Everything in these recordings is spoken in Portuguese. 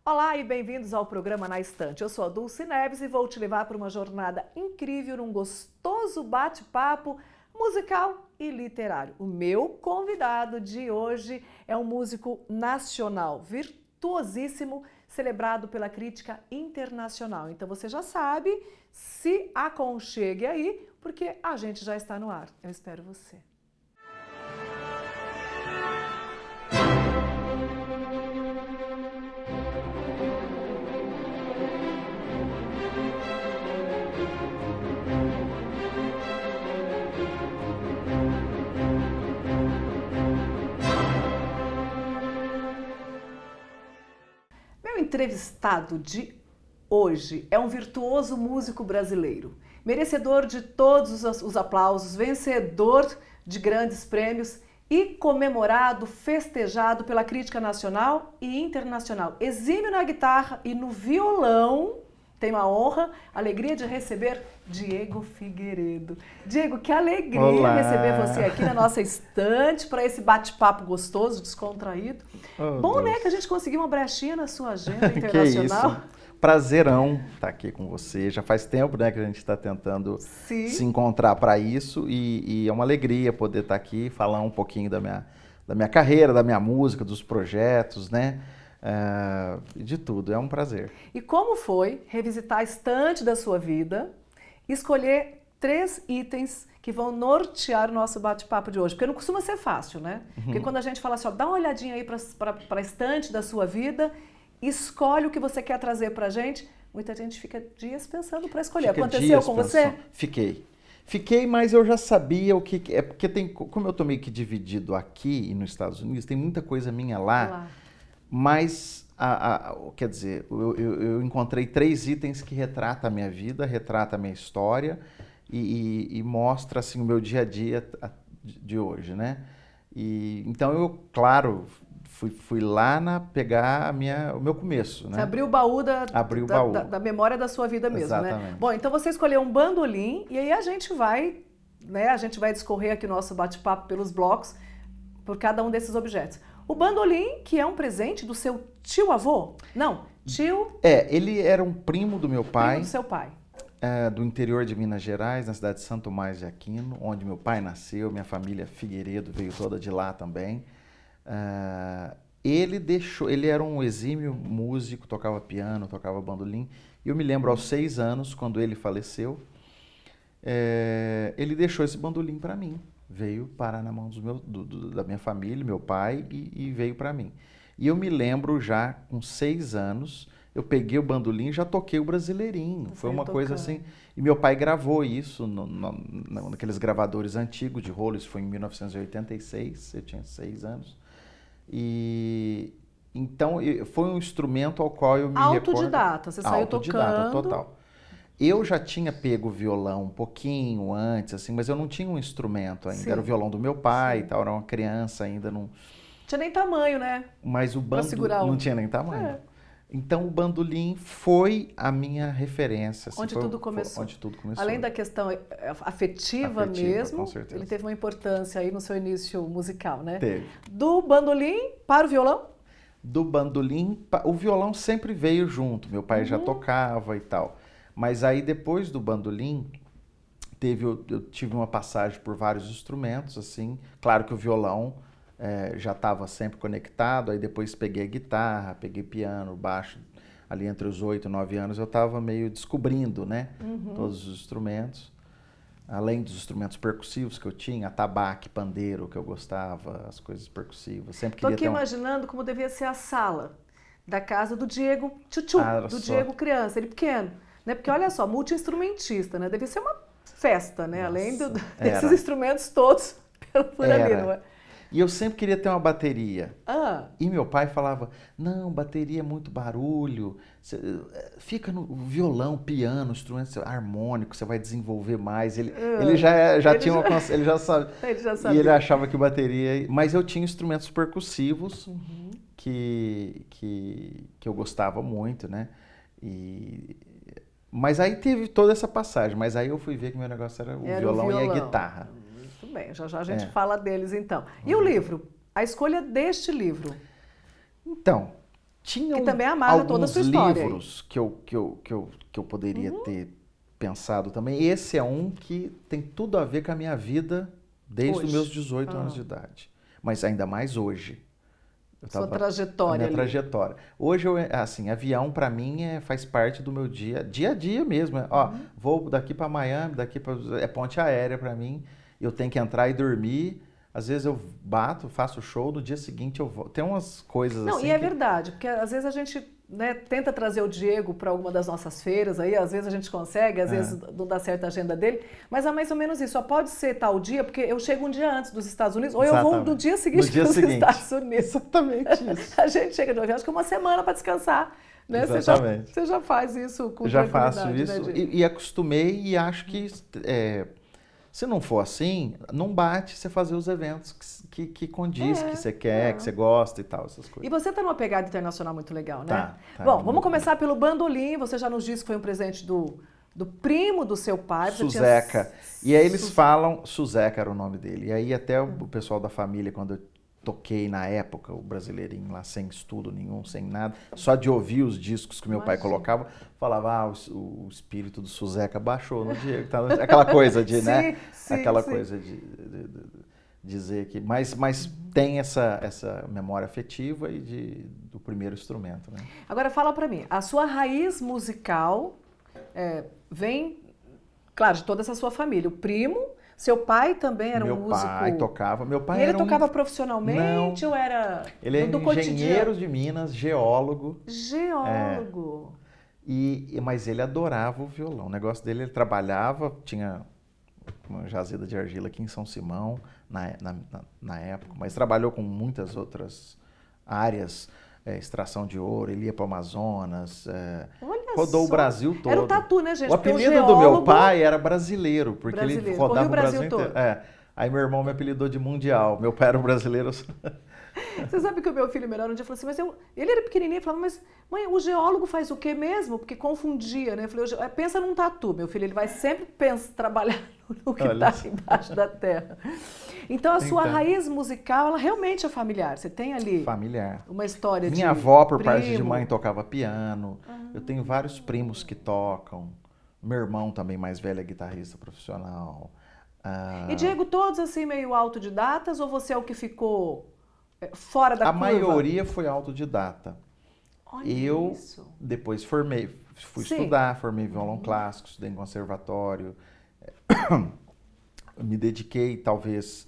Olá e bem-vindos ao programa Na Estante. Eu sou a Dulce Neves e vou te levar para uma jornada incrível num gostoso bate-papo musical e literário. O meu convidado de hoje é um músico nacional, virtuosíssimo, celebrado pela crítica internacional. Então você já sabe, se aconchegue aí, porque a gente já está no ar. Eu espero você. Meu entrevistado de hoje é um virtuoso músico brasileiro, merecedor de todos os aplausos, vencedor de grandes prêmios e comemorado, festejado pela crítica nacional e internacional. Exímio na guitarra e no violão. Tenho a honra, a alegria de receber Diego Figueiredo. Diego, que alegria Olá. receber você aqui na nossa estante para esse bate-papo gostoso, descontraído. Bom, Deus. né, que a gente conseguiu uma brechinha na sua agenda Que internacional. isso. Prazerão estar aqui com você. Já faz tempo, né, que a gente está tentando Sim. se encontrar para isso e é uma alegria poder estar aqui, falar um pouquinho da minha carreira, da minha música, dos projetos, né? De tudo. É um prazer. E como foi revisitar a estante da sua vida, escolher 3 itens que vão nortear o nosso bate-papo de hoje? Porque não costuma ser fácil, né? Porque quando a gente fala assim, ó, dá uma olhadinha aí para a estante da sua vida, escolhe o que você quer trazer para a gente, muita gente fica dias pensando para escolher. Fica Aconteceu dias com pensando. você? Fiquei, mas eu já sabia o que... É porque como eu tô meio que dividido aqui e nos Estados Unidos, tem muita coisa minha lá. Mas, quer dizer, eu encontrei 3 itens que retratam a minha vida, retratam a minha história e mostra assim, o meu dia a dia de hoje, né? Então eu, claro, fui lá pegar o meu começo, né? Você abriu o baú Abri o baú. da memória da sua vida mesmo, Exatamente. né? Bom, então você escolheu um bandolim e aí a gente vai, né? A gente vai discorrer aqui o nosso bate-papo pelos blocos por cada um desses objetos. O bandolim, que é um presente do seu tio-avô? Não, tio... Ele era um primo do meu pai. Primo do seu pai. Do interior de Minas Gerais, na cidade de Santo Tomás de Aquino, onde meu pai nasceu, minha família Figueiredo veio toda de lá também. Ele era um exímio músico, tocava piano, tocava bandolim. E eu me lembro aos 6 anos, quando ele faleceu, ele deixou esse bandolim para mim. Veio parar na mão da minha família, meu pai, e veio para mim. E eu me lembro já, com 6 anos, eu peguei o bandolim e já toquei o Brasileirinho. Foi uma coisa assim. E meu pai gravou isso naqueles gravadores antigos de rolo, isso foi em 1986, eu tinha 6 anos. Então, foi um instrumento ao qual eu me recordo. Autodidata, você saiu Autodidata, tocando. total. Eu já tinha pego o violão um pouquinho antes, assim, mas eu não tinha um instrumento ainda. Sim. Era o violão do meu pai Sim. e tal, era uma criança ainda. Não Tinha nem tamanho, né? Mas o segurar não tinha nem tamanho. É. Então o bandolim foi a minha referência. Assim, Onde tudo começou. Onde tudo começou. Além da questão afetiva mesmo, com certeza. ele teve uma importância aí no seu início musical, né? Teve. Do bandolim para o violão? Do bandolim, o violão sempre veio junto. Meu pai já tocava e tal. Mas aí depois do bandolim, eu tive uma passagem por vários instrumentos, assim. Claro que o violão já estava sempre conectado, aí depois peguei a guitarra, peguei piano, baixo. Ali entre os 8 e 9 anos eu estava meio descobrindo, né? Todos os instrumentos. Além dos instrumentos percussivos que eu tinha, atabaque, pandeiro, que eu gostava, as coisas percussivas. Sempre Estou queria aqui ter imaginando como devia ser a sala da casa do Diego Tchutchu, do Diego criança, ele pequeno. Né? Porque olha só, multi-instrumentista, né? Devia ser uma festa, né? Além desses instrumentos todos por ali, não é? E eu sempre queria ter uma bateria. Ah. E meu pai falava, não, bateria é muito barulho, fica no violão, piano, instrumento harmônico, você vai desenvolver mais. Ele já sabia. E ele achava que bateria... Mas eu tinha instrumentos percussivos que eu gostava muito, né? Mas aí teve toda essa passagem, mas aí eu fui ver que meu negócio era o violão e a guitarra. Muito bem, já a gente fala deles então. E o livro? A escolha deste livro? Então, Tinham Que também amarra toda a alguns sua história aí. livros que eu poderia ter pensado também. Esse é um que tem tudo a ver com a minha vida desde os Hoje. meus 18 anos de idade. Mas ainda mais hoje. Sua A trajetória minha ali. trajetória. Hoje, assim, avião para mim faz parte do meu dia a dia mesmo. Ó, vou daqui para Miami, é ponte aérea para mim. Eu tenho que entrar e dormir. Às vezes eu bato, faço show, no dia seguinte eu vou. Tem umas coisas Não, assim. e é verdade, porque às vezes a gente, né, tenta trazer o Diego para alguma das nossas feiras, aí às vezes a gente consegue, às vezes não dá certo a agenda dele, mas é mais ou menos isso, só pode ser tal dia, porque eu chego um dia antes dos Estados Unidos, ou eu vou no dia seguinte para os Estados Unidos. Exatamente isso. A gente chega de uma viagem, acho que uma semana para descansar, né? Exatamente. Você já faz isso com Já tranquilidade, faço isso, né, Diego? e acostumei e acho que se não for assim, não bate você fazer os eventos que condiz, que você quer, que você gosta e tal, essas E coisas. você está numa pegada internacional muito legal, né? Tá, Bom, muito vamos começar pelo bandolim. Você já nos disse que foi um presente do primo do seu pai. Você tinha- Suzeca. E aí eles falam, Suzeca era o nome dele. E aí até o pessoal da família, quando eu toquei na época, o Brasileirinho lá, sem estudo nenhum, sem nada, só de ouvir os discos que meu pai colocava, falava, o espírito do Suzeca baixou no Diego. Tá? Aquela coisa de, né? Sim, Aquela sim. coisa de dizer que... Mas tem essa memória afetiva e do primeiro instrumento, né? Agora fala pra mim, a sua raiz musical vem, claro, de toda essa sua família. O primo, seu pai também era um músico. Meu pai tocava. Meu pai E ele era tocava profissionalmente ou era Ele é do engenheiro cotidiano? de Minas, geólogo. Geólogo. Mas ele adorava o violão. O negócio dele, ele trabalhava, tinha uma jazida de argila aqui em São Simão, na época, mas trabalhou com muitas outras áreas, extração de ouro, ele ia para o Amazonas, Olha rodou o só. Brasil todo. Era o tatu, né, gente? O Porque apelido do meu pai era brasileiro, porque ele Brasileiro. rodava Corria o o Brasil Brasil inteiro. todo. Aí meu irmão me apelidou de Mundial, meu pai era um brasileiro. Você sabe que o meu filho menor um dia falou assim, ele era pequenininho e falava, mas mãe, o geólogo faz o quê mesmo? Porque confundia, né? Eu falei, pensa num tatu, meu filho, ele vai sempre trabalhar no que está embaixo da terra. Então a sua raiz musical, ela realmente é familiar, você tem ali Familiar. uma história de Minha avó, por primo. parte de mãe, tocava piano, eu tenho vários primos que tocam, meu irmão também mais velho é guitarrista profissional. E Diego, todos assim meio autodidatas ou você é o que ficou fora da A curva? maioria foi autodidata. Olha Eu isso. depois fui Sim. estudar, formei violão clássico, estudei em conservatório, me dediquei talvez,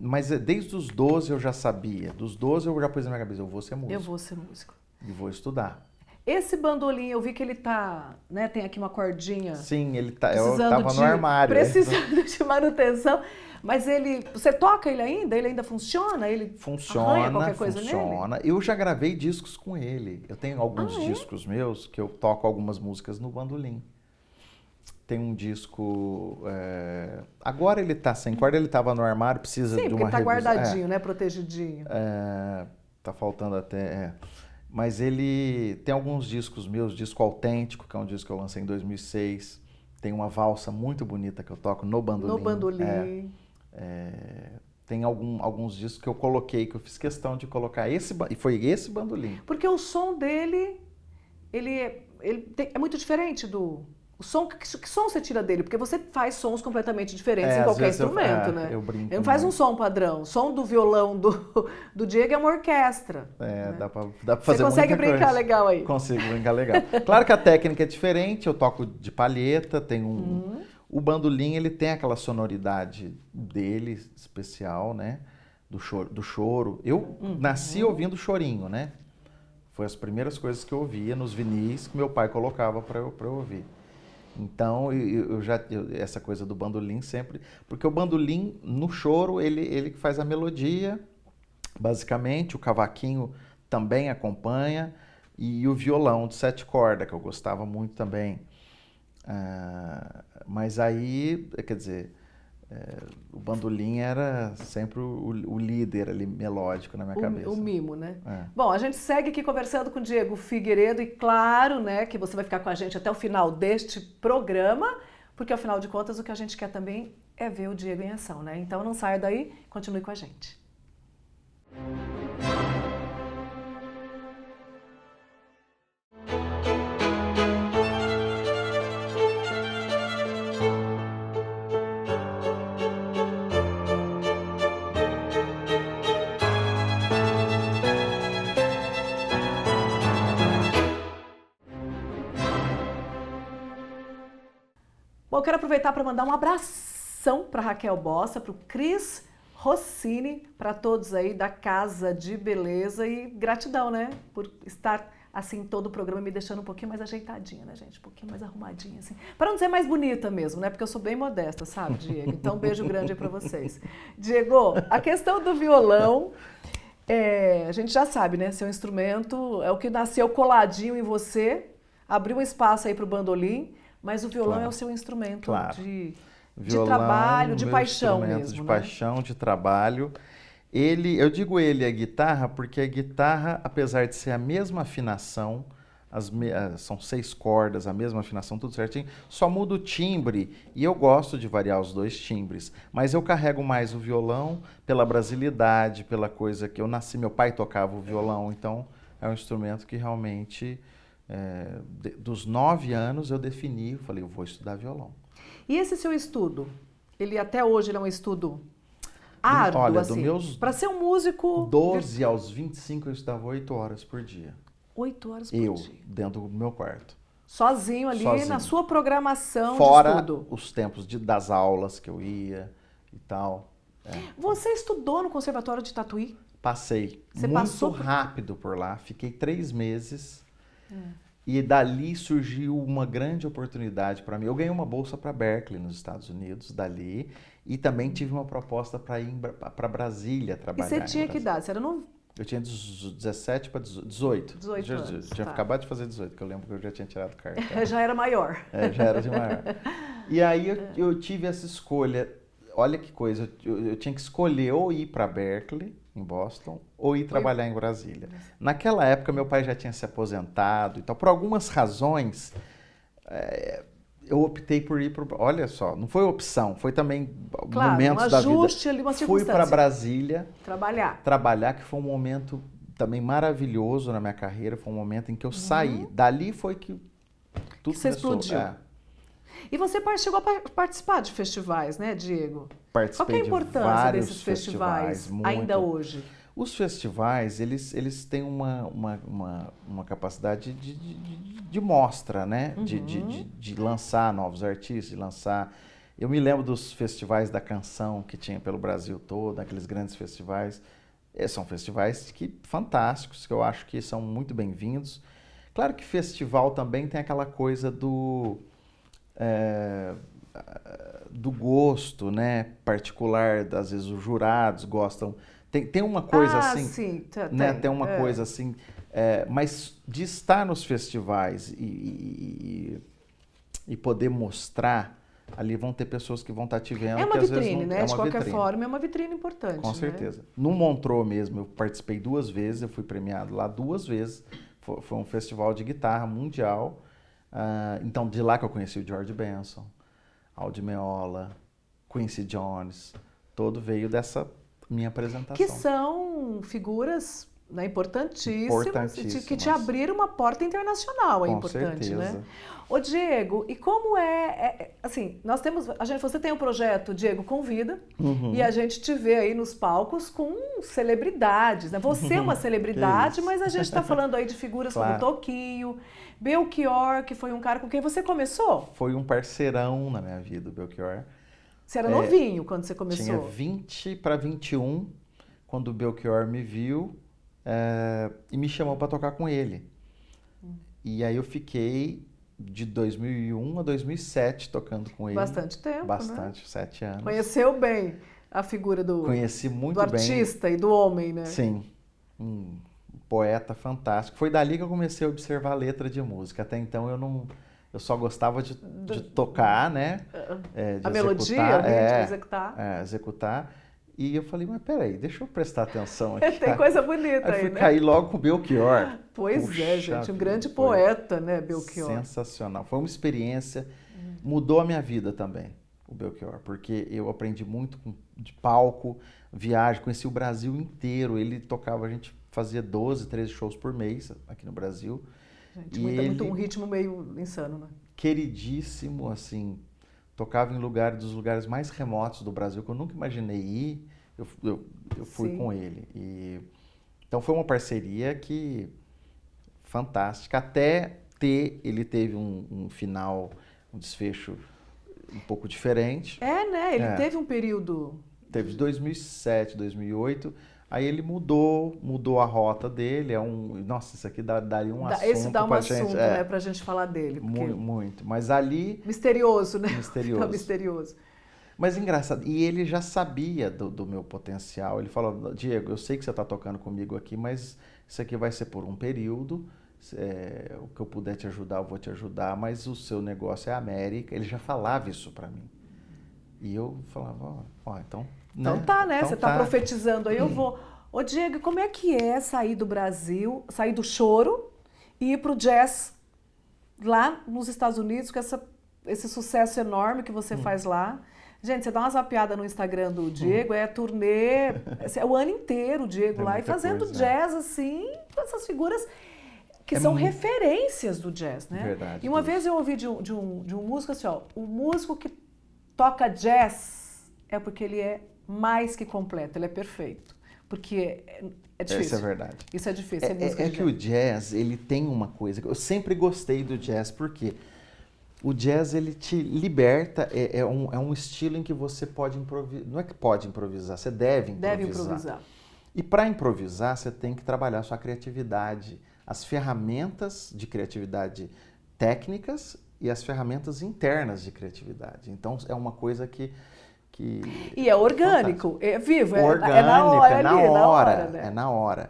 mas desde os 12 eu já sabia, dos 12 eu já pus na minha cabeça, eu vou ser músico Eu vou ser músico. e vou estudar. Esse bandolim, eu vi que ele tá, né, tem aqui uma cordinha. Sim, eu Precisando tava no armário. Precisando de manutenção. Mas você toca ele ainda? Ele ainda funciona? Ele arranha qualquer coisa nele? Funciona. Eu já gravei discos com ele. Eu tenho alguns discos meus que eu toco algumas músicas no bandolim. Tem um disco... Agora ele tá sem corda, ele tava no armário, precisa de uma porque tá revisão. guardadinho, né? Protegidinho. Tá faltando até... Mas ele tem alguns discos meus, disco autêntico, que é um disco que eu lancei em 2006. Tem uma valsa muito bonita que eu toco no bandolim. No bandolim. Tem alguns discos que eu coloquei, que eu fiz questão de colocar e foi esse bandolim. Porque o som dele, é muito diferente do... O som, que som você tira dele? Porque você faz sons completamente diferentes em às qualquer vezes instrumento, né? eu brinco Ele não faz um muito. som padrão. O som do violão do Diego é uma orquestra. né? Dá pra fazer Você consegue muita brincar coisa. legal aí? Consigo brincar legal. Claro que a técnica é diferente, eu toco de palheta, tem o bandolim, ele tem aquela sonoridade dele, especial, né? Do choro. Eu nasci ouvindo chorinho, né? Foi as primeiras coisas que eu ouvia nos vinis que meu pai colocava para eu ouvir. Então, essa coisa do bandolim sempre... Porque o bandolim, no choro, ele que faz a melodia, basicamente. O cavaquinho também acompanha. E o violão de 7 cordas, que eu gostava muito também. Mas aí, quer dizer... o bandolim era sempre o líder ali, melódico na minha cabeça. O mimo, né? Bom, a gente segue aqui conversando com o Diego Figueiredo e claro, né, que você vai ficar com a gente até o final deste programa, porque afinal de contas o que a gente quer também é ver o Diego em ação, né? Então não saia daí, continue com a gente. Bom, eu quero aproveitar para mandar um abração para Raquel Bossa, para o Cris Rossini, para todos aí da Casa de Beleza e gratidão, né, por estar assim todo o programa me deixando um pouquinho mais ajeitadinha, né, gente, um pouquinho mais arrumadinha, assim, para não dizer mais bonita mesmo, né, porque eu sou bem modesta, sabe, Diego? Então, um beijo grande aí para vocês. Diego, a questão do violão, a gente já sabe, né, seu instrumento é o que nasceu coladinho em você, abriu um espaço aí para o bandolim, mas o violão é o seu instrumento de trabalho, de paixão mesmo, de né? paixão, de trabalho. Eu digo ele a guitarra porque a guitarra, apesar de ser a mesma afinação, são 6 cordas, a mesma afinação, tudo certinho, só muda o timbre e eu gosto de variar os 2 timbres, mas eu carrego mais o violão pela brasilidade, pela coisa que eu nasci, meu pai tocava o violão, então é um instrumento que realmente, dos 9 anos eu defini, falei, eu vou estudar violão. E esse seu estudo, até hoje ele é um estudo árduo, olha, assim, para ser um músico... 12 aos 25 eu estudava 8 horas por dia. 8 horas por dia? Dentro do meu quarto. Sozinho ali, na sua programação Fora de estudo? Os tempos das aulas que eu ia e tal. Você estudou no Conservatório de Tatuí? Passei. Você muito passou rápido por lá. Fiquei 3 meses. E dali surgiu uma grande oportunidade para mim. Eu ganhei uma bolsa para Berkeley, nos Estados Unidos, dali. E também tive uma proposta para ir para Brasília trabalhar. E você tinha que idade? Você era novo? Eu tinha 17 para 18. 18 anos. Tinha acabado de fazer 18, que eu lembro que eu já tinha tirado carta. Já era maior. Já era de maior. E aí eu tive essa escolha. Olha que coisa, eu tinha que escolher ou ir para Berkeley, em Boston, ou ir trabalhar em Brasília. Naquela época, meu pai já tinha se aposentado e tal. Por algumas razões, eu optei por ir para... Olha só, não foi opção, foi também momentos da vida. Um ajuste ali, uma circunstância. Fui para Brasília. Trabalhar, que foi um momento também maravilhoso na minha carreira. Foi um momento em que eu saí. Dali foi que tudo você começou. Explodiu. E você chegou a participar de festivais, né, Diego? Participei. Qual que é a importância desses festivais ainda hoje? Os festivais, eles têm uma capacidade de mostra, né? De lançar novos artistas, de lançar... Eu me lembro dos festivais da canção que tinha pelo Brasil todo, aqueles grandes festivais. São festivais fantásticos, que eu acho que são muito bem-vindos. Claro que festival também tem aquela coisa do gosto, né, particular, às vezes os jurados gostam, tem uma coisa assim, sim, né, tem uma coisa assim, mas de estar nos festivais e poder mostrar, ali vão ter pessoas que vão estar te vendo. É uma que, vitrine, às vezes, né, de qualquer forma, é uma vitrine importante. Com certeza. No Montreux mesmo, eu participei 2 vezes, eu fui premiado lá 2 vezes, foi um festival de guitarra mundial. Então, de lá que eu conheci o George Benson, Aldi Meola, Quincy Jones, todo veio dessa minha apresentação. Que são figuras, né, importantíssimas, que te abriram uma porta internacional, importante, certeza. Né? Ô Diego, e como assim, você tem um projeto, Diego Convida, e a gente te vê aí nos palcos com celebridades, né? Você é uma celebridade, mas a gente está falando aí de figuras como Toquinho, Belchior, que foi um cara com quem você começou? Foi um parceirão na minha vida, o Belchior. Você era novinho quando você começou? Tinha 20 para 21, quando o Belchior me viu e me chamou para tocar com ele. E aí eu fiquei de 2001 a 2007 tocando com ele. Bastante tempo, Bastante, né? 7 anos. Conheceu bem a figura Conheci muito do artista e do homem, né? Sim. Um poeta fantástico. Foi dali que eu comecei a observar a letra de música. Até então eu só gostava de tocar, né? A melodia, de executar. Executar. E eu falei, mas peraí, deixa eu prestar atenção aqui. Tem coisa bonita aí, fui né? cair logo com o Belchior. Pois gente, um grande poeta, né, Belchior? Sensacional. Foi uma experiência, mudou a minha vida também, o Belchior, porque eu aprendi muito de palco, viagem, conheci o Brasil inteiro. Ele tocava, a gente fazia 12, 13 shows por mês aqui no Brasil. Gente, muito um ritmo meio insano, né? Queridíssimo, assim, tocava em dos lugares mais remotos do Brasil, que eu nunca imaginei ir, eu fui com ele. Então foi uma parceria fantástica, até ele teve um final, um desfecho um pouco diferente. É, né? Ele teve um período... Teve de 2007, 2008, aí ele mudou a rota dele, nossa, isso aqui daria um assunto Esse dá um pra assunto, gente, né, pra gente falar dele. Porque... Muito, mas ali... Misterioso, né? Misterioso. Fica misterioso. Mas engraçado, e ele já sabia do meu potencial, ele falou, Diego, eu sei que você está tocando comigo aqui, mas isso aqui vai ser por um período, o que eu puder te ajudar, eu vou te ajudar, mas o seu negócio é a América, ele já falava isso para mim. E eu falava, então... Então tá, né? Então você tá profetizando aí, eu vou. Ô Diego, como é que é sair do Brasil, sair do choro e ir pro jazz lá nos Estados Unidos com esse sucesso enorme que você faz lá? Gente, você dá uma zapeada no Instagram do Diego, é turnê, é o ano inteiro o Diego lá e fazendo jazz assim, com essas figuras que são referências do jazz, né? Verdade. E uma vez eu ouvi de um músico assim, ó, o músico que toca jazz é porque ele é mais que completo, ele é perfeito. Porque é difícil. Isso é verdade. Isso é difícil. É que o jazz, ele tem uma coisa. Eu sempre gostei do jazz, porque o jazz, ele te liberta. É um estilo em que você pode improvisar. Não é que pode improvisar, você deve improvisar. Deve improvisar. E para improvisar, você tem que trabalhar a sua criatividade, as ferramentas de criatividade técnicas e as ferramentas internas de criatividade. Então, é uma coisa que E é orgânico, é vivo, orgânico, é na hora, né? É na hora.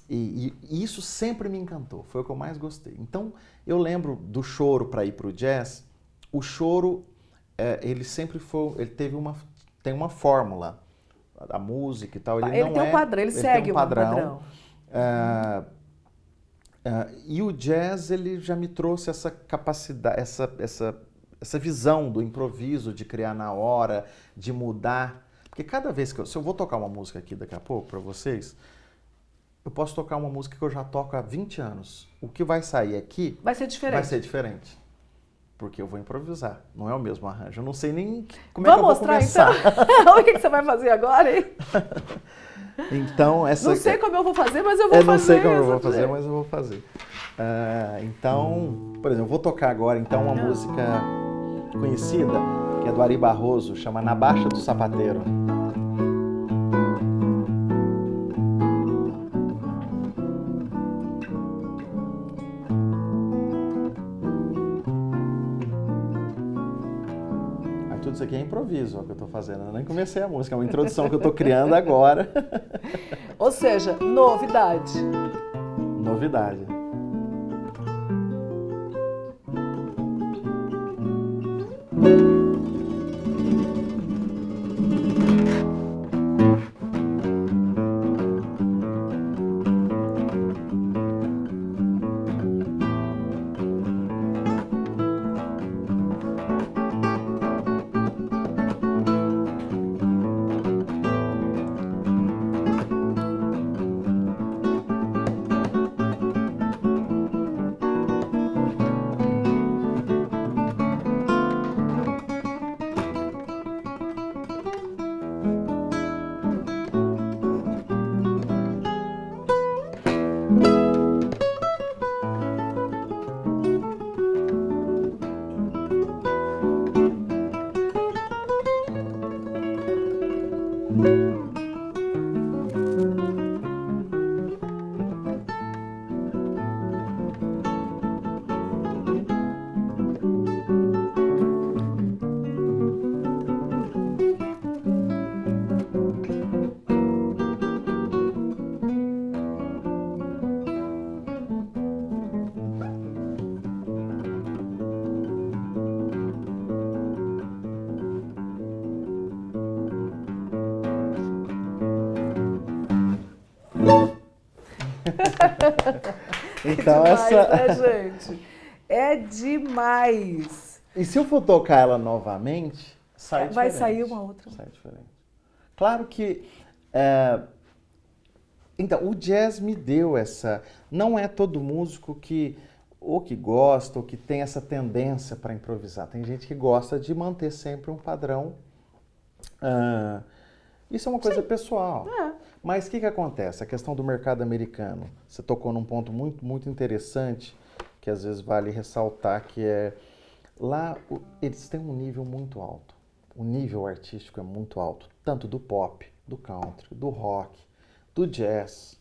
E isso sempre me encantou, foi o que eu mais gostei. Então, eu lembro do choro para ir para o jazz. O choro, ele sempre tem uma fórmula, a música e tal. Ele tem um padrão, ele segue um padrão. E o jazz, ele já me trouxe essa capacidade, essa visão do improviso, de criar na hora, de mudar. Porque cada vez se eu vou tocar uma música aqui daqui a pouco para vocês, eu posso tocar uma música que eu já toco há 20 anos. O que vai sair aqui vai ser diferente. Vai ser diferente. Porque eu vou improvisar. Não é o mesmo arranjo. Eu não sei nem como é que eu vou começar. Então? O que você vai fazer agora, hein? Então, não sei como eu vou fazer, mas eu vou fazer. Não sei como eu vou fazer, mas eu vou fazer. Então, por exemplo, eu vou tocar agora uma música conhecida, que é do Ari Barroso, chama Na Baixa do Sapateiro. Aí tudo isso aqui é improviso, é o que eu estou fazendo. Eu nem comecei a música, é uma introdução que eu estou criando agora. Ou seja, novidade. Novidade. Então, é demais, né, gente? É demais. E se eu for tocar ela novamente, sai diferente. Vai sair uma outra. Sai diferente. Claro que... Então, o jazz me deu essa... Não é todo músico que gosta ou que tem essa tendência para improvisar. Tem gente que gosta de manter sempre um padrão. Isso é uma coisa pessoal. Mas o que acontece? A questão do mercado americano. Você tocou num ponto muito, muito interessante, que às vezes vale ressaltar, que é Lá eles têm um nível muito alto. O nível artístico é muito alto, tanto do pop, do country, do rock, do jazz.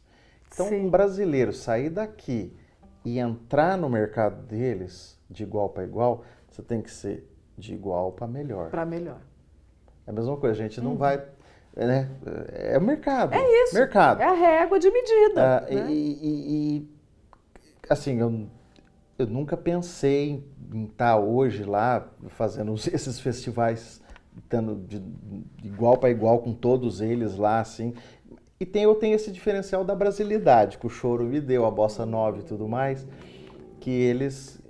Então, Sim. um brasileiro sair daqui e entrar no mercado deles de igual para igual, você tem que ser de igual para melhor. Para melhor. É a mesma coisa, a gente não vai... Né? É o mercado. É isso. Mercado. É a régua de medida. Né? Assim, eu nunca pensei em estar hoje lá fazendo esses festivais, estando de igual para igual com todos eles lá, assim. E eu tenho esse diferencial da brasilidade, que o choro me deu, a bossa nova e tudo mais, que eles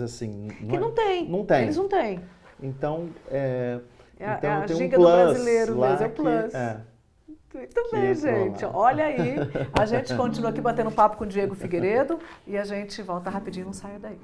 assim... Que não tem. Não tem. Eles não têm. Então, então eu tenho um giga plus do brasileiro lá mesmo, é o plus. Muito bem, gente. Olha aí, a gente continua aqui batendo papo com o Diego Figueiredo e a gente volta rapidinho, não saia daí.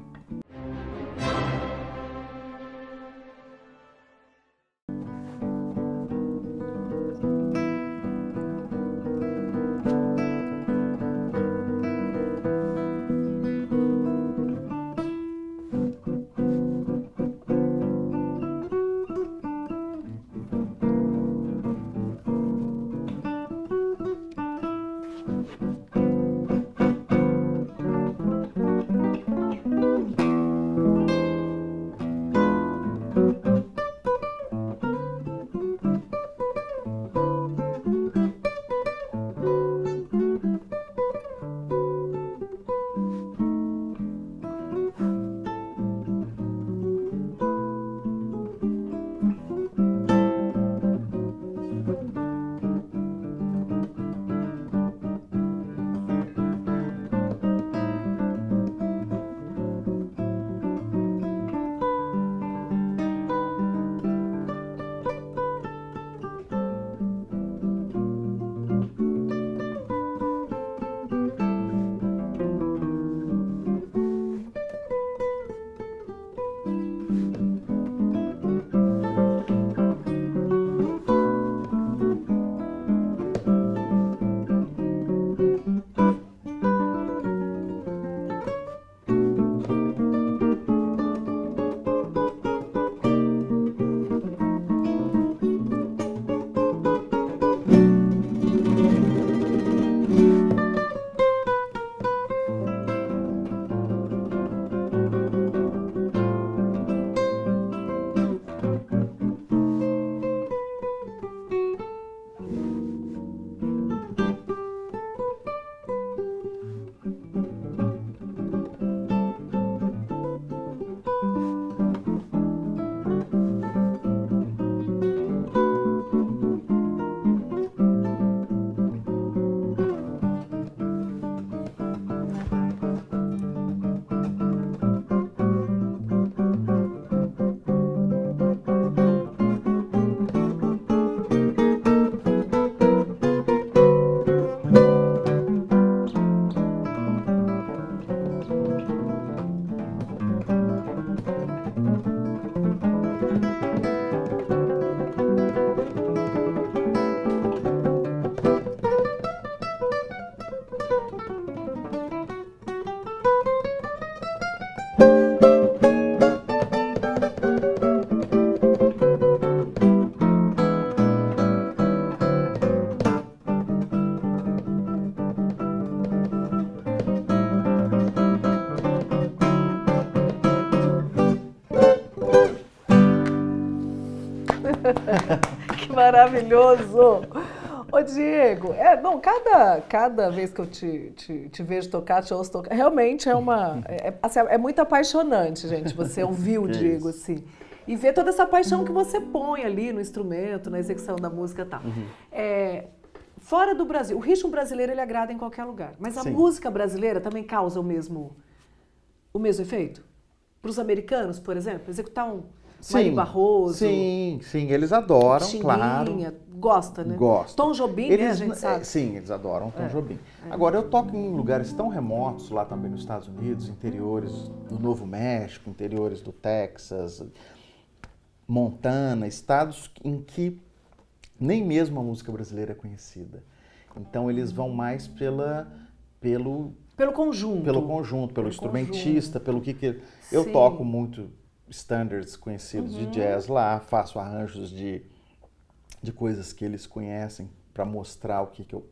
Que maravilhoso! Ô Diego, bom, cada vez que eu te vejo tocar, te ouço tocar, realmente assim, é muito apaixonante, gente, você ouvir o Diego, assim, e ver toda essa paixão que você põe ali no instrumento, na execução da música e tal. Fora do Brasil, o ritmo brasileiro ele agrada em qualquer lugar, mas a música brasileira também causa o mesmo efeito? Para os americanos, por exemplo, executar um Mari Barroso. Sim, eles adoram, Xinguinha, claro. Gosta, né? Gostam. Tom Jobim, né, a gente sabe. Sim, eles adoram Tom Jobim. Agora, eu toco em lugares tão remotos, lá também nos Estados Unidos, interiores do Novo México, interiores do Texas, Montana, estados em que nem mesmo a música brasileira é conhecida. Então, eles vão mais pelo conjunto. Pelo instrumentista, pelo que... Eu toco muito standards conhecidos de jazz lá, faço arranjos de coisas que eles conhecem para mostrar o que eu...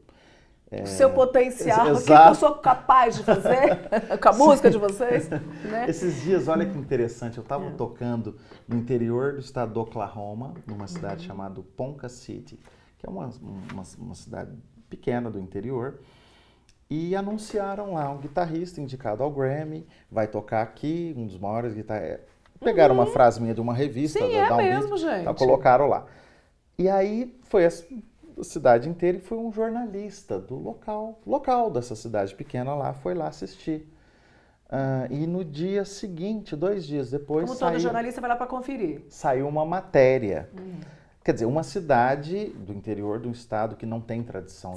O seu potencial, o que exato. eu sou capaz de fazer com a música de vocês. Né? Esses dias, olha que interessante, eu estava tocando no interior do estado do Oklahoma, numa cidade chamada Ponca City, que é uma cidade pequena do interior, e anunciaram lá um guitarrista indicado ao Grammy, vai tocar aqui, um dos maiores guitarristas. Pegaram uma frase minha de uma revista, Sim, da Downbeat, mesmo, gente. Colocaram lá. E aí foi a cidade inteira e foi um jornalista do local dessa cidade pequena lá, foi lá assistir. E no dia seguinte, 2 dias depois, Como todo jornalista vai lá para conferir. Saiu uma matéria. Quer dizer, uma cidade do interior do estado que não tem tradição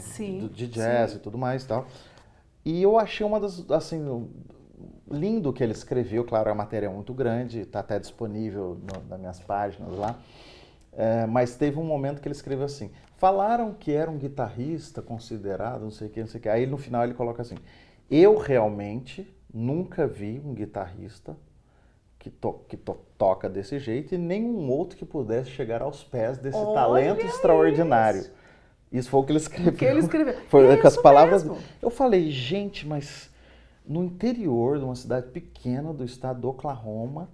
de jazz e tudo mais e tal. E eu achei uma das, assim, lindo que ele escreveu. Claro, a matéria é muito grande, está até disponível nas minhas páginas lá. Mas teve um momento que ele escreveu assim: falaram que era um guitarrista considerado, não sei o que, não sei o que. Aí no final ele coloca assim: eu realmente nunca vi um guitarrista que toca desse jeito e nenhum outro que pudesse chegar aos pés desse talento extraordinário. Isso foi o que ele escreveu. O que ele escreveu. Foi com as palavras. Mesmo. Eu falei, gente, mas no interior de uma cidade pequena do estado do Oklahoma.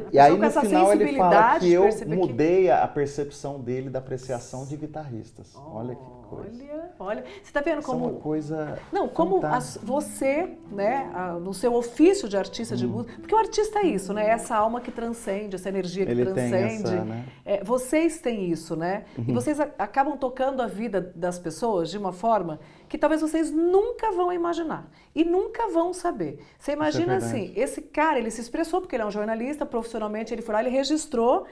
E aí no final ele fala que eu mudei a percepção dele da apreciação de guitarristas. Olha que coisa. Olha, você está vendo como... Isso é uma coisa... Não, como você, né, no seu ofício de artista de música, porque o artista é isso, né, essa alma que transcende, essa energia que transcende. Tem essa, né? Vocês têm isso, né? E vocês acabam tocando a vida das pessoas de uma forma que talvez vocês nunca vão imaginar e nunca vão saber. Você imagina assim, esse cara, ele se expressou porque ele é um jornalista, profissionalmente ele foi lá, ele registrou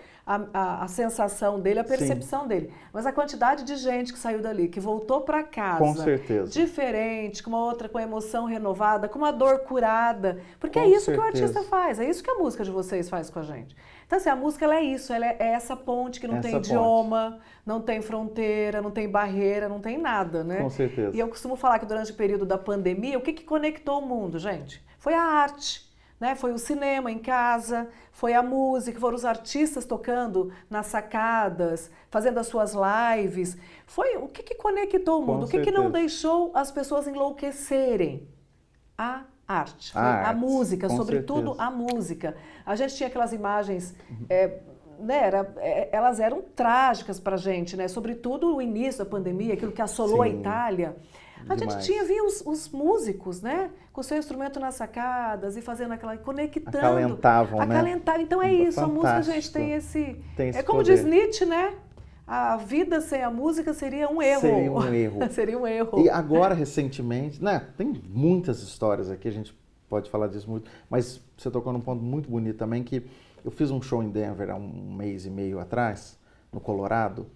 a sensação dele, a percepção dele. Mas a quantidade de gente que saiu dali, que voltou para casa, com certeza, diferente, com uma outra, com a emoção renovada, com uma dor curada, porque é isso que o artista faz, é isso que a música de vocês faz com a gente. Então assim, a música ela é isso, ela é essa ponte que não tem idioma, não tem fronteira, não tem barreira, não tem nada, né? Com certeza. E eu costumo falar que durante o período da pandemia, o que conectou o mundo, gente? Foi a arte. Né? Foi o cinema em casa, foi a música, foram os artistas tocando nas sacadas, fazendo as suas lives. Foi o que conectou o mundo, o que não deixou as pessoas enlouquecerem? A arte, a música, sobretudo a música. A gente tinha aquelas imagens, né, elas eram trágicas para a gente, né? Sobretudo o início da pandemia, aquilo que assolou a Itália. A gente via os músicos, né, com o seu instrumento nas sacadas e fazendo aquela, conectando. Acalentavam, né? Então é isso, fantástico. A música, gente, tem esse como poder. diz Nietzsche, né? A vida sem a música seria um erro. Seria um erro. Seria um erro. E agora, recentemente, né, tem muitas histórias aqui, a gente pode falar disso muito, mas você tocou num ponto muito bonito também, que eu fiz um show em Denver há 1 mês e meio atrás, no Colorado,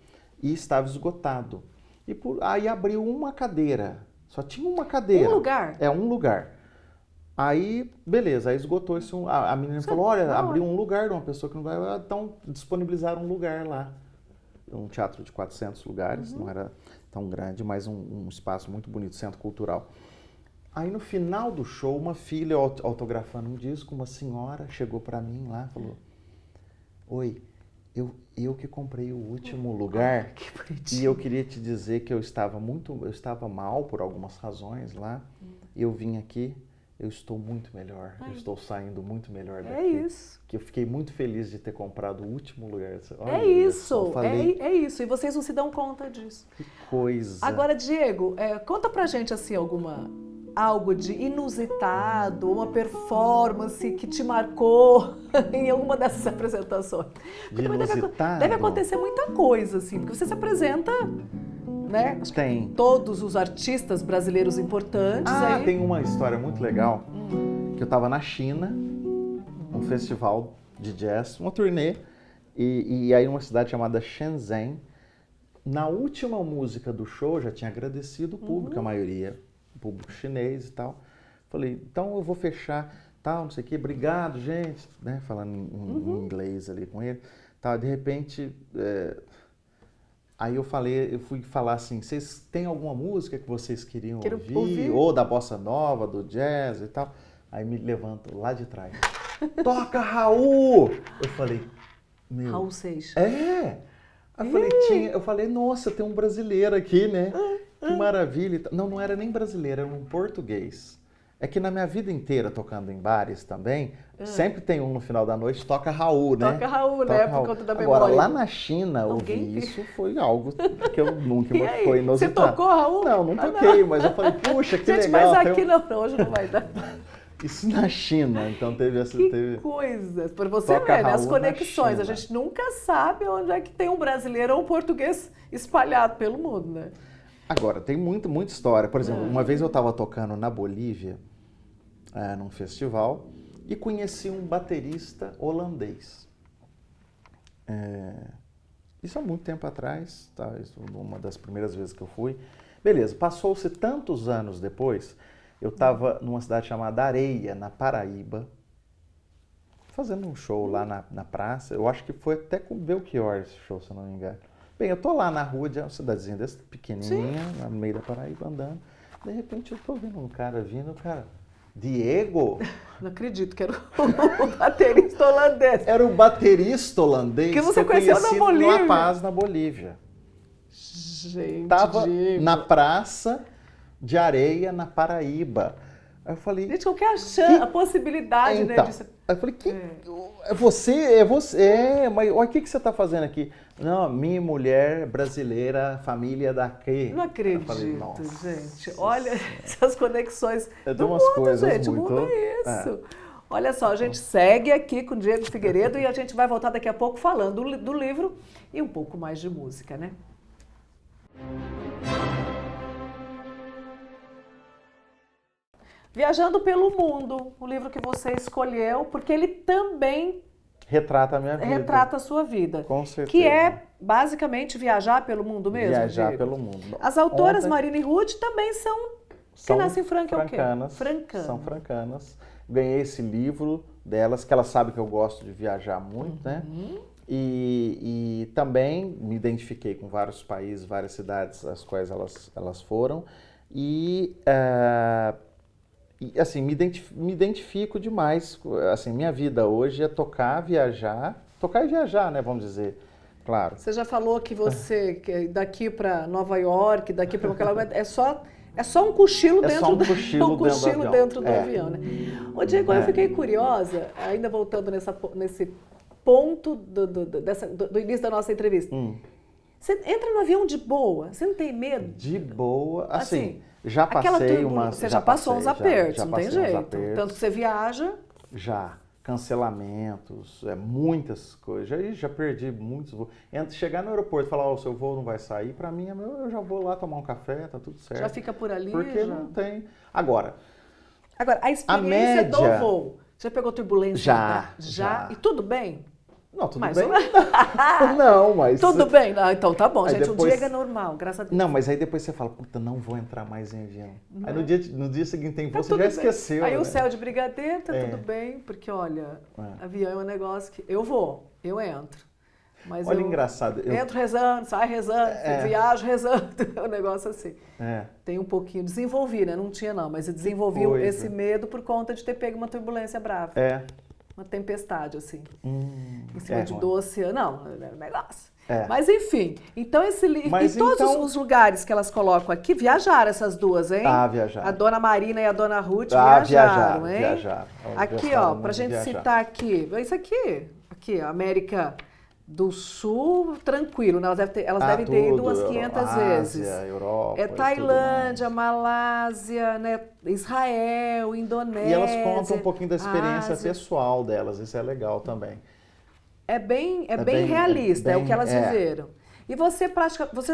e estava esgotado. E aí abriu uma cadeira, só tinha uma cadeira. Um lugar? Um lugar. Aí, beleza, aí esgotou esse a menina falou, olha, abriu um lugar de uma pessoa que não vai, então disponibilizaram um lugar lá. Um teatro de 400 lugares, não era tão grande, mas um espaço muito bonito, centro cultural. Aí no final do show, uma filha autografando um disco, uma senhora chegou para mim lá e falou, oi, eu que comprei o último lugar e eu queria te dizer que eu estava mal por algumas razões lá e eu vim aqui, eu estou muito melhor, eu estou saindo muito melhor daqui. É isso. Que eu fiquei muito feliz de ter comprado o último lugar. Olha, é isso, é isso. E vocês não se dão conta disso. Que coisa. Agora, Diego, conta pra gente assim algo de inusitado, uma performance que te marcou em alguma dessas apresentações. De inusitado? Deve acontecer muita coisa, assim, porque você se apresenta, né? Tem. Todos os artistas brasileiros importantes. Aí. Tem uma história muito legal, que eu estava na China, um festival de jazz, uma turnê, e aí numa cidade chamada Shenzhen. Na última música do show, já tinha agradecido o público, a maioria, o público chinês e tal. Falei, então eu vou fechar, tal, não sei o quê, obrigado, gente, né? Falando em inglês ali com ele. Tal, de repente, aí eu fui falar assim, vocês têm alguma música que vocês queriam ouvir? Ou da bossa nova, do jazz e tal? Aí me levanto lá de trás. toca Raul! Eu falei, meu... Raul Seixas. É! Eu falei, nossa, tem um brasileiro aqui, né? Que maravilha. Não, não era nem brasileiro, era um português. É que na minha vida inteira, tocando em bares também, sempre tem um no final da noite, toca Raul, né? Toca Raul, né? Por conta da Agora, memória. lá na China, ouvir isso foi algo que eu nunca foi inusitado. Você tocou, Raul? Não, não toquei, mas eu falei, puxa, que Gente, legal. mas aqui não, hoje não vai dar. Isso na China, então teve essa... Que coisa! Para você Toca ver, né? As Raul conexões. na A China. gente nunca sabe onde é que tem um brasileiro ou um português espalhado pelo mundo, né? Agora, tem muita história. Por exemplo, uma vez eu estava tocando na Bolívia, num festival, e conheci um baterista holandês. Isso há muito tempo atrás, tá? Isso uma das primeiras vezes que eu fui. Beleza, passou-se tantos anos depois, eu estava numa cidade chamada Areia, na Paraíba, fazendo um show lá na praça. Eu acho que foi até com Belchior esse show, se eu não me engano. Bem, eu tô lá na rua de uma cidadezinha desse pequenininha, no meio da Paraíba, andando. De repente eu tô vendo um cara vindo, Diego? Não acredito que era o baterista holandês. Era o baterista holandês Que você eu conheceu na conheci Bolívia. La Paz, na Bolívia. Gente, Tava Diego. na praça de Areia, na Paraíba. Aí eu falei... Gente, qual que é a chance, a possibilidade, então, né? De... Aí eu falei, é você, mas olha, o que você está fazendo aqui? Não, minha mulher brasileira, família daqui. Não acredito, Eu falei, nossa, gente. Olha essas conexões Eu do tenho umas mundo, coisas gente. O muito... mundo é isso. Olha só, a gente segue aqui com o Diego Figueiredo e a gente vai voltar daqui a pouco falando do livro e um pouco mais de música, né? Viajando pelo Mundo, o livro que você escolheu, porque ele também Retrata a minha vida. retrata a sua vida. Com certeza. Que é basicamente viajar pelo mundo mesmo, Viajar Diego? pelo mundo. As autoras Ontem- Marina e Ruth também são São nasce em Franca é o quê? francanas. Francana. São francanas. Ganhei esse livro delas, que elas sabem que eu gosto de viajar muito, né? E também me identifiquei com vários países, várias cidades às quais elas foram. E assim, me identifico demais. Assim, minha vida hoje é tocar e viajar, né? Vamos dizer, claro. Você já falou que você, que daqui para Nova York, daqui para qualquer lugar, é só um cochilo É dentro só um do cochilo dentro do dentro do avião. avião, né? Ô, Diego, eu fiquei curiosa, ainda voltando nesse ponto do início da nossa entrevista. Você entra no avião de boa? Você não tem medo? De boa, assim, Assim, aquela você já passou uns apertos, já não tem passei uns jeito. apertos. Tanto que você viaja. Já, cancelamentos, muitas coisas. Já perdi muitos voos. Chegar no aeroporto e falar, o seu voo não vai sair, pra mim, eu já vou lá tomar um café, tá tudo certo. Já fica por ali, Porque já. não tem. Agora, a experiência do média- voo. Já pegou turbulência? Já. E tudo bem? não, tudo Mais bem. ou menos. Não, mas... Tudo bem? Ah, então tá bom, Aí gente. depois- O Diego é normal, graças a Deus. Não, mas aí depois você fala, puta, não vou entrar mais em avião. Aí no dia seguinte tem voo, Tá você tudo já bem. esqueceu, Aí né? o céu de brigadeiro, tá É. tudo bem, porque olha, É. avião é um negócio que eu entro. Mas Olha, eu engraçado. entro rezando, saio rezando, viajo rezando, é um negócio assim. É. Tem um pouquinho, desenvolvi, né? Não tinha não, mas eu desenvolvi coisa. esse medo por conta de ter pego uma turbulência brava. É. Uma tempestade, assim, em cima é do ruim. oceano. Não, é um negócio. É. Mas enfim, então esse livro. Mas E todos então- os lugares que elas colocam aqui, viajaram essas duas, hein? Viajaram. A dona Marina e a dona Ruth Viajaram, hein? viajaram. Aqui, Gostaram ó, muito pra de gente viajar. citar aqui. Isso aqui, ó, América do Sul, tranquilo, né? Elas devem ter ido umas 500 vezes. Ásia, Europa. É e tudo Tailândia, mais. Malásia, né? Israel, Indonésia. E elas contam um pouquinho da experiência Ásia. pessoal delas, isso é legal também. É bem bem- realista, é o bem- que elas é. viveram. E você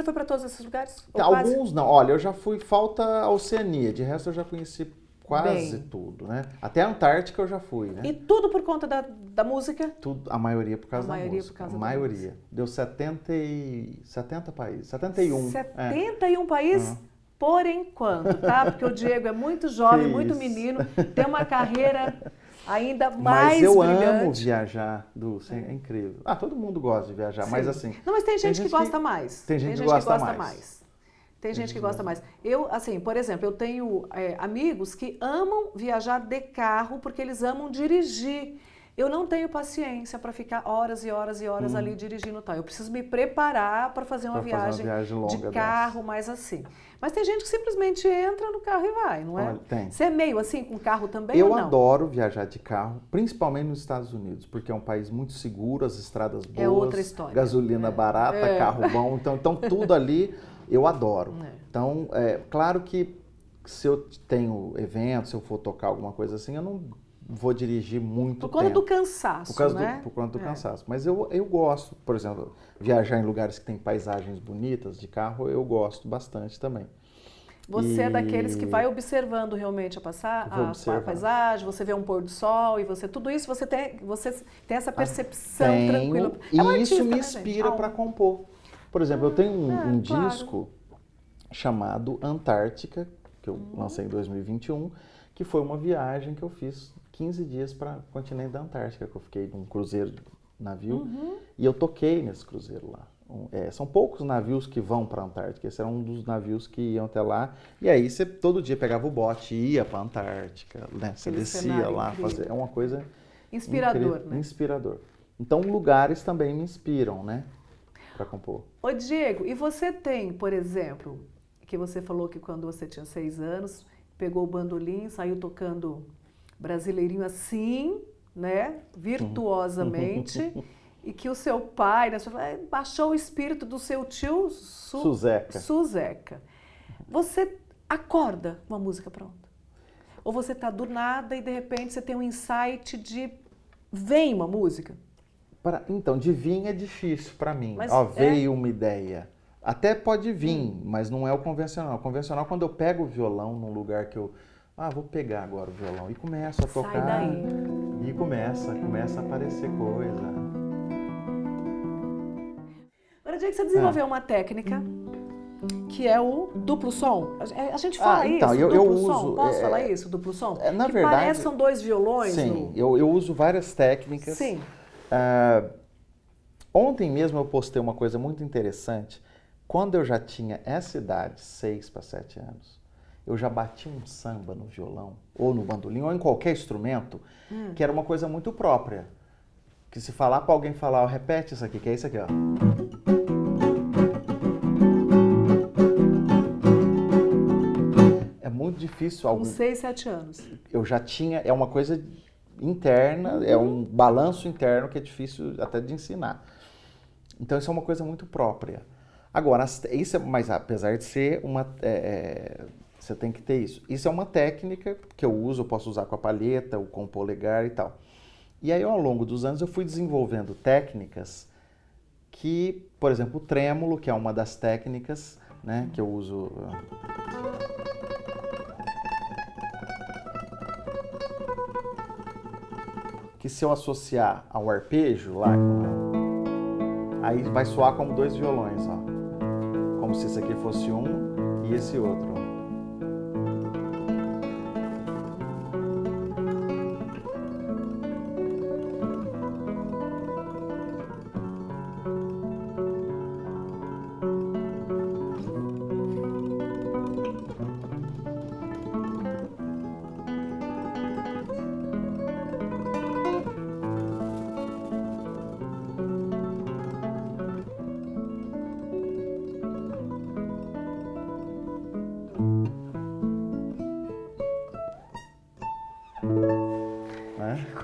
foi para todos esses lugares? Ou quase? Alguns não. Olha, eu já fui, falta a Oceania, de resto eu já conheci quase Bem. tudo, né? Até a Antártica eu já fui, né? E tudo por conta da música? Tudo, a maioria por causa A da maioria música. por causa a da maioria. Deu 70 países, 71. 71 países? Por enquanto, tá? Porque o Diego é muito jovem, Que muito isso. menino, tem uma carreira ainda Mas mais eu brilhante. amo viajar, Dulce, é incrível. Todo mundo gosta de viajar, mas Sim. assim... Não, mas tem gente que gosta mais. Tem gente que gosta mais. Tem gente que gosta mais. Eu, assim, por exemplo, eu tenho amigos que amam viajar de carro porque eles amam dirigir. Eu não tenho paciência para ficar horas e horas e horas ali dirigindo tal. Eu preciso me preparar para fazer uma viagem longa de carro, mais assim. Mas tem gente que simplesmente entra no carro e vai, não é? Olha, tem. Você é meio assim com carro também Eu ou não? adoro viajar de carro, principalmente nos Estados Unidos, porque é um país muito seguro, as estradas boas, outra história. gasolina barata, carro bom, então tudo ali eu adoro. É. Então, claro que se eu tenho evento, se eu for tocar alguma coisa assim, eu não vou dirigir muito tempo. Por conta do cansaço, né? Por conta do cansaço. Mas eu gosto, por exemplo, viajar em lugares que tem paisagens bonitas de carro, eu gosto bastante também. Você é daqueles que vai observando realmente a paisagem, você vê um pôr do sol e tudo isso você tem essa percepção tranquila. E isso me inspira para compor. Por exemplo, eu tenho um disco chamado Antártica, que eu lancei em 2021, que foi uma viagem que eu fiz 15 dias para o continente da Antártica, que eu fiquei num cruzeiro de navio e eu toquei nesse cruzeiro lá. São poucos navios que vão para a Antártica, esse era um dos navios que iam até lá, e aí você todo dia pegava o bote e ia para a Antártica, né? Você descia lá, é uma coisa inspirador, incrível, né? Inspirador. Então lugares também me inspiram, né? Para compor. Ô Diego, e você tem, por exemplo, que você falou que quando você tinha 6 anos, pegou o bandolim, saiu tocando brasileirinho assim, né? Virtuosamente. E que o seu pai, né, baixou o espírito do seu tio Suzeca. Você acorda com a música pronta? Ou você está do nada e de repente você tem um insight vem uma música? Então, de vir é difícil para mim. Mas veio uma ideia. Até pode vir, mas não é o convencional. O convencional, quando eu pego o violão num lugar que eu... vou pegar agora o violão. E começo a tocar. Sai daí. E começa a aparecer coisa. Agora, Diego, você desenvolveu uma técnica que é o duplo som. A gente fala então, isso, eu duplo uso, som. Posso falar isso, duplo som? Na que verdade, parece são dois violões. Sim, eu uso várias técnicas. Sim. Ontem mesmo eu postei uma coisa muito interessante. Quando eu já tinha essa idade, 6 para 7 anos, eu já bati um samba no violão, ou no bandolim, ou em qualquer instrumento, que era uma coisa muito própria. Que se falar para alguém falar, repete isso aqui, que é isso aqui, ó. É muito difícil. Com 6, 7 anos. Eu já tinha, é uma coisa interna, é um balanço interno que é difícil até de ensinar. Então isso é uma coisa muito própria. Agora, mas apesar de ser uma... você tem que ter isso. Isso é uma técnica que eu uso, eu posso usar com a palheta, com o polegar e tal. E aí, ao longo dos anos, eu fui desenvolvendo técnicas que, por exemplo, o trêmulo, que é uma das técnicas, né, que eu uso... Que se eu associar ao arpejo lá, aí vai soar como 2 violões, ó. Como se esse aqui fosse um e esse outro.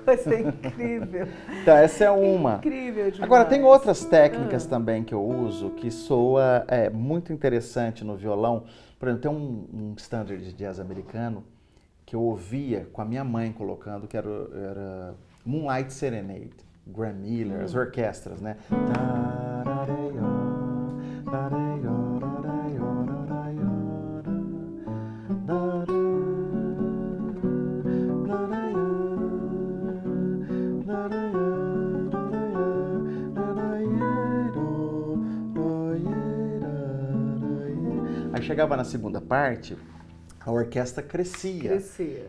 Coisa incrível. Então, essa é uma. Incrível demais. Agora, tem outras técnicas também que eu uso que soa muito interessante no violão. Por exemplo, tem um standard de jazz americano que eu ouvia com a minha mãe colocando, que era Moonlight Serenade, Graham Miller, as orquestras, né? Aí chegava na segunda parte, a orquestra crescia.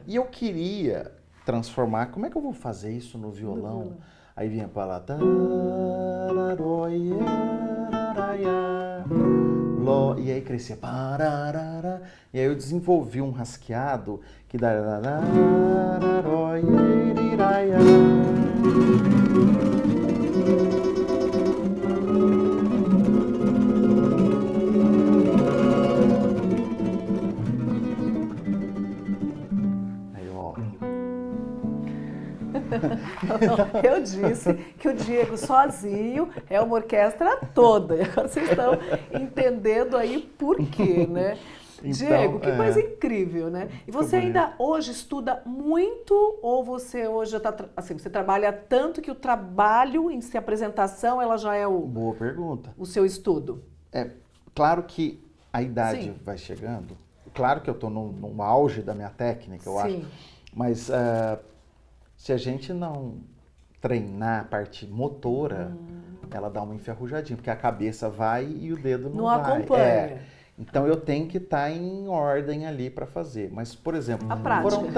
E eu queria transformar, como é que eu vou fazer isso no violão? Aí vinha para lá. E aí crescia. E aí eu desenvolvi um rasqueado que dá. Aí, ó. Eu disse que o Diego sozinho é uma orquestra toda. E agora vocês estão entendendo aí por quê, né? Então, Diego, que coisa incrível, né? E você ainda hoje estuda muito ou você hoje já está, assim, você trabalha tanto que o trabalho em si, a apresentação, ela já é Boa pergunta. o seu estudo? É, claro que a idade Sim. vai chegando. Claro que eu estou no auge da minha técnica, eu acho. Sim. Mas se a gente não treinar a parte motora, ela dá uma enferrujadinha, porque a cabeça vai e o dedo não vai. acompanha. Então eu tenho que estar em ordem ali para fazer. Mas, por exemplo, A prática. foram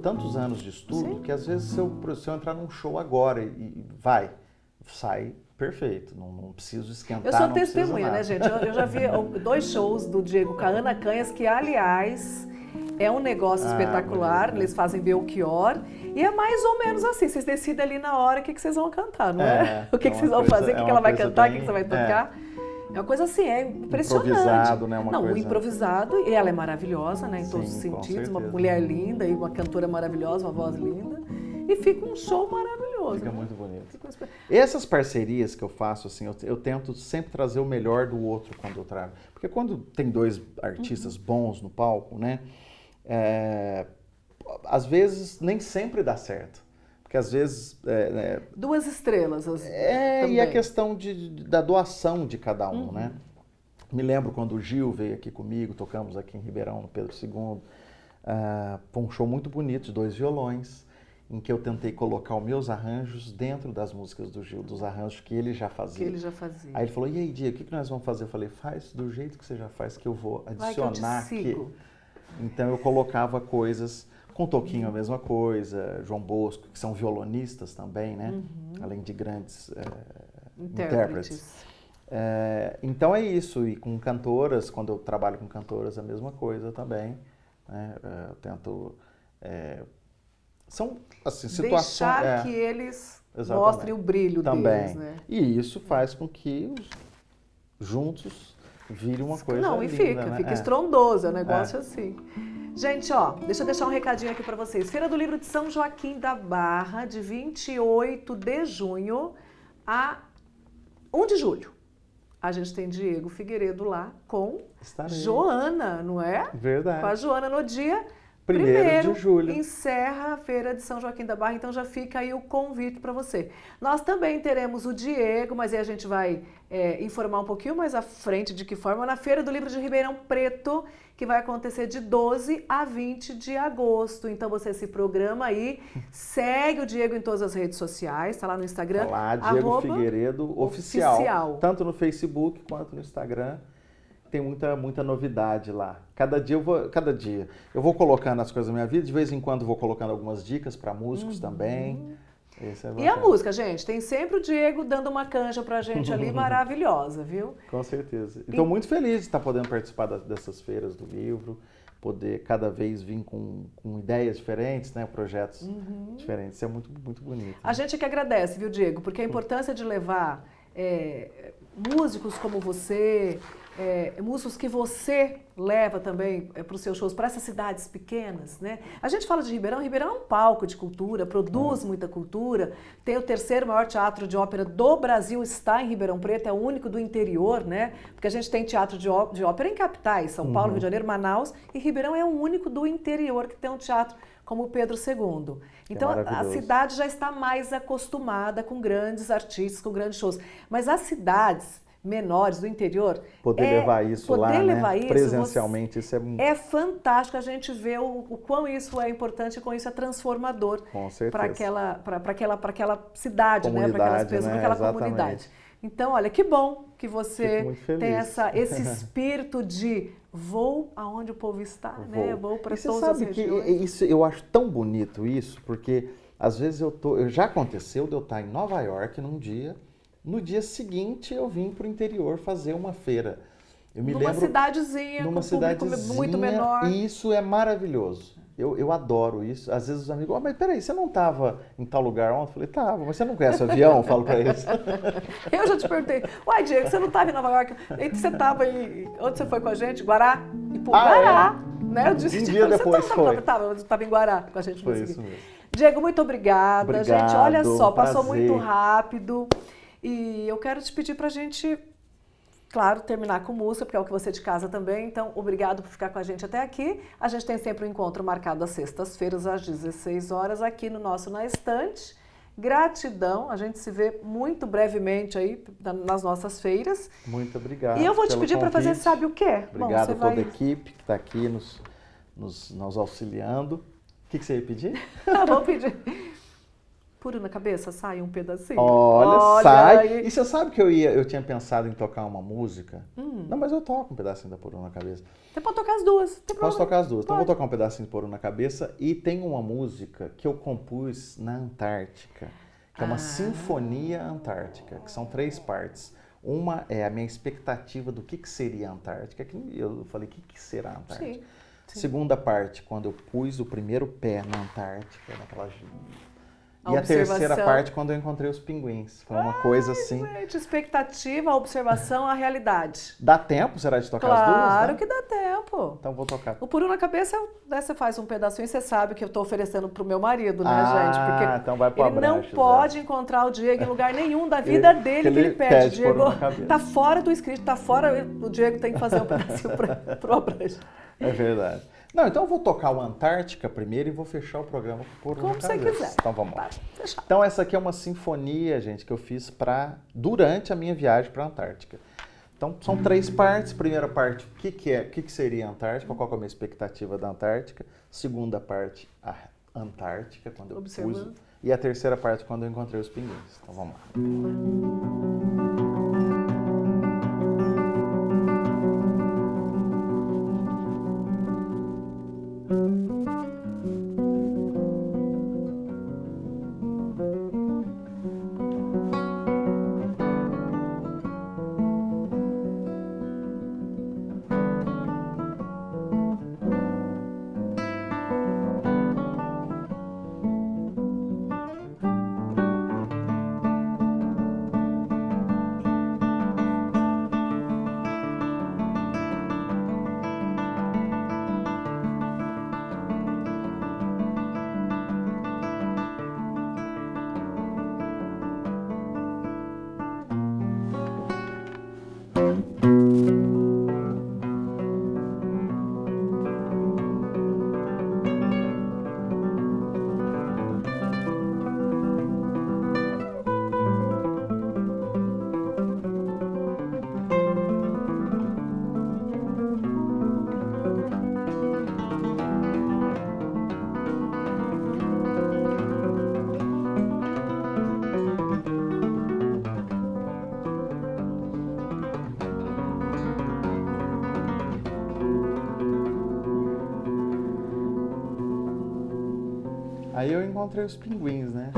tantos anos de estudo Sim. que às vezes se eu entrar num show agora e sai perfeito. Não preciso esquentar. Eu sou não preciso testemunha, nada. né, gente? Eu já vi 2 shows do Diego com a Ana Canhas, que, aliás, é um negócio espetacular. bonito, né? Eles fazem Belchior. E é mais ou menos assim. Vocês decidem ali na hora o que vocês vão cantar, não é? O que vocês vão fazer, o que ela vai cantar, o que você vai tocar. É uma coisa assim, é impressionante. Improvisado, né? Não, o improvisado, e ela é maravilhosa, né? Em todos os Sim, com sentidos. Uma certeza. mulher linda e uma cantora maravilhosa, uma voz linda. E fica um show maravilhoso. Fica né? muito bonito. Fica uma Essas parcerias que eu faço, assim, eu tento sempre trazer o melhor do outro quando eu trago. Porque quando tem 2 artistas bons no palco, né? Às vezes nem sempre dá certo. Porque às vezes... 2 estrelas. e também. a questão da doação de cada um, né? Me lembro quando o Gil veio aqui comigo, tocamos aqui em Ribeirão, no Pedro II. Foi um show muito bonito, de 2 violões, em que eu tentei colocar os meus arranjos dentro das músicas do Gil, dos arranjos que ele já fazia. Que ele já fazia. Aí ele falou, e aí, Diego, o que nós vamos fazer? Eu falei, faz do jeito que você já faz, que eu vou Vai que eu te adicionar aqui. sigo. Então eu colocava coisas, com Toquinho a mesma coisa, João Bosco, que são violonistas também, né? Além de grandes intérpretes. Então é isso, e com cantoras, quando eu trabalho com cantoras, a mesma coisa também. Né? Eu tento... são assim, situações... Deixar que eles Exatamente. mostrem o brilho também. deles, né? E isso faz com que juntos vire uma coisa Não, e linda, fica né? estrondoso, é um negócio assim. Gente, ó, deixa eu deixar um recadinho aqui para vocês. Feira do Livro de São Joaquim da Barra, de 28 de junho a 1 de julho. A gente tem Diego Figueiredo lá com Estarei. Joana, não é? Verdade. Com a Joana no dia 1º de julho. Encerra a Feira de São Joaquim da Barra, então já fica aí o convite para você. Nós também teremos o Diego, mas aí a gente vai informar um pouquinho mais à frente de que forma, na Feira do Livro de Ribeirão Preto, que vai acontecer de 12 a 20 de agosto. Então você se programa aí, segue o Diego em todas as redes sociais, tá lá no Instagram. Tá lá, Diego Figueiredo Oficial. Tanto no Facebook quanto no Instagram. Tem muita novidade lá. Cada dia eu vou colocando as coisas da minha vida, de vez em quando vou colocando algumas dicas para músicos também. Esse é E a música, gente? Tem sempre o Diego dando uma canja pra gente ali maravilhosa, viu? Com certeza. Estou muito feliz de estar podendo participar dessas feiras do livro, poder cada vez vir com ideias diferentes, né? Projetos diferentes. Isso é muito, muito bonito. A gente que agradece, viu, Diego? Porque a importância de levar músicos como você, músicos que você leva também para os seus shows, para essas cidades pequenas, né? A gente fala de Ribeirão, Ribeirão é um palco de cultura, produz muita cultura, tem o 3º maior teatro de ópera do Brasil, está em Ribeirão Preto, é o único do interior, né? Porque a gente tem teatro de ópera em capitais, São Paulo, Rio de Janeiro, Manaus, e Ribeirão é o único do interior que tem um teatro como o Pedro II. Então a cidade já está mais acostumada com grandes artistas, com grandes shows, mas as cidades menores do interior... Poder levar isso lá, né? Presencialmente, isso é fantástico. A gente vê o quão isso é importante e quão isso é transformador para aquela cidade, né? Para aquelas pessoas, para aquela comunidade. Então, olha, que bom que você tem esse espírito de vou aonde o povo está, né? Vou para todas as regiões. Isso, eu acho tão bonito isso, porque às vezes já aconteceu de eu estar em Nova York num dia... No dia seguinte, eu vim para o interior fazer uma feira. Eu me lembro, cidadezinha, numa com um público muito menor. E isso é maravilhoso. Eu adoro isso. Às vezes os amigos, mas peraí, você não estava em tal lugar ontem? Eu falei, tava, mas você não conhece o avião? Eu falo para eles. Eu já te perguntei, uai, Diego, você não estava em Nova York? Você estava em. Onde você foi com a gente? Guará? Guará! Né? Eu disse, Um dia depois foi. Estava em Guará com a gente. Foi isso mesmo. Diego, muito obrigada. Obrigado, gente, olha só, prazer. passou muito rápido. E eu quero te pedir pra gente, claro, terminar com música, porque é o que você de casa também. Então, obrigado por ficar com a gente até aqui. A gente tem sempre um encontro marcado às sextas-feiras, às 16 horas, aqui no nosso Na Estante. Gratidão, a gente se vê muito brevemente aí nas nossas feiras. Muito obrigado. E eu vou te pedir para fazer, sabe o quê? Obrigado a toda a equipe que está aqui nos auxiliando. O que você ia pedir? Eu vou pedir. Puro na cabeça, sai um pedacinho. Olha sai. Aí. E você sabe que eu tinha pensado em tocar uma música? Não, mas eu toco um pedacinho da Puru na Cabeça. Você pode tocar as duas. Posso tocar as duas. Então eu vou tocar um pedacinho de Puru na Cabeça. E tem uma música que eu compus na Antártica, que é uma sinfonia antártica, que são 3 partes. Uma é a minha expectativa do que seria a Antártica. Que eu falei, o que será a Antártica? Sim. Segunda parte, quando eu pus o primeiro pé na Antártica, naquela... E a terceira parte, quando eu encontrei os pinguins. Foi uma coisa assim... Gente, expectativa, a observação, a realidade. Dá tempo, será, de tocar as duas? Claro que dá tempo. Então vou tocar. O Puru na Cabeça, né, você faz um pedacinho e você sabe que eu estou oferecendo pro meu marido, né, gente? Porque então vai pro ele não abraço, pode encontrar o Diego em lugar nenhum da vida dele que ele pede. Diego, tá fora do script, tá fora... O Diego tem que fazer um pedacinho pro abraço. É verdade. Não, então eu vou tocar o Antártica primeiro e vou fechar o programa por Como você quiser. Então vamos lá. Então essa aqui é uma sinfonia, gente, que eu fiz durante a minha viagem para a Antártica. Então são 3 partes. Primeira parte, o que seria a Antártica, qual que é a minha expectativa da Antártica. Segunda parte, a Antártica, quando eu pus. E a terceira parte, quando eu encontrei os pinguins. Então vamos lá. Aí eu encontrei os pinguins, né?